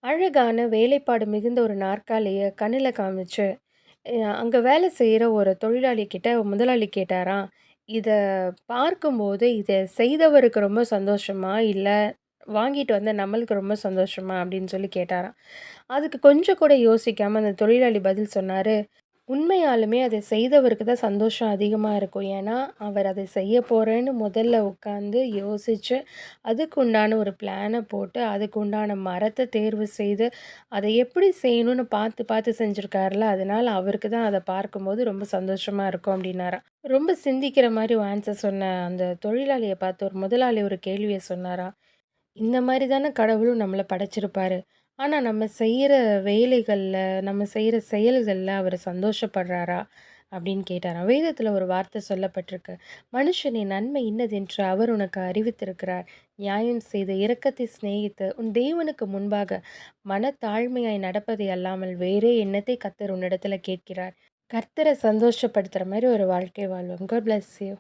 அழகான வேலைப்பாடு மிகுந்த ஒரு நாற்காலிய கண்ணுல காமிச்சு, அங்க வேலை செய்ற ஒரு தொழிலாளி கிட்ட முதலாளி கேட்டாராம், "இத பார்க்கும்போது இத செய்தவருக்கு ரொம்ப சந்தோஷமா? இல்ல வாங்கிட்டு வந்த நம்மளுக்கு ரொம்ப சந்தோஷமா?" அப்படின்னு சொல்லி கேட்டாராம். அதுக்கு கொஞ்சம் கூட யோசிக்காம அந்த தொழிலாளி பதில் சொன்னாரு, "உண்மையாலுமே அத செய்தவருக்கு தான் சந்தோஷம் அதிகமா இருக்கும். ஏன்னா, அவர் அத செய்ய போறேன்னு முதல்ல உட்காந்து யோசிச்சு, அதுக்கு உண்டான ஒரு பிளான போட்டு, அதுக்கு உண்டான மரத்த தேர்வு செய்து, அத எப்படி செய்யணும்னு பார்த்து பார்த்து செஞ்சிருக்கார்ல, அதனால அவருக்கு தான் அத பார்க்கும்போது ரொம்ப சந்தோஷமா இருக்கும்." அப்படின்னாராம். ரொம்ப சிந்திக்கிற மாரி ஒரு ஆன்சர் சொன்ன அந்த தொழிலாளிய பார்த்து ஒரு முதலாளி ஒரு கேள்விய சொன்னாராம். இந்த மாரி தானே கடவுளும் நம்மள படைச்சிருப்பாரு. ஆனா, நம்ம செய்ற வேலைகள்ல, நம்ம செய்ற செயல்கள்ல அவரு சந்தோஷப்படுறாரா? அப்படின்னு கேட்டாராம். வேதத்துல ஒரு வார்த்தை சொல்லப்பட்டிருக்கு. "மனுஷனின் நன்மை இன்னதென்று அவர் உனக்கு அறிவித்திருக்கிறார். நியாயம் செய்து, இரக்கத்தை சிநேகித்து, உன் தேவனுக்கு முன்பாக மனத்தாழ்மையாய் நடப்பதை அல்லாமல் வேறே என்னத்தை கர்த்தர் உன்னிடத்துல கேட்கிறார்?" கர்த்தர சந்தோஷப்படுத்துற மாரி ஒரு வாழ்க்கை வாழ்வோம். God bless you.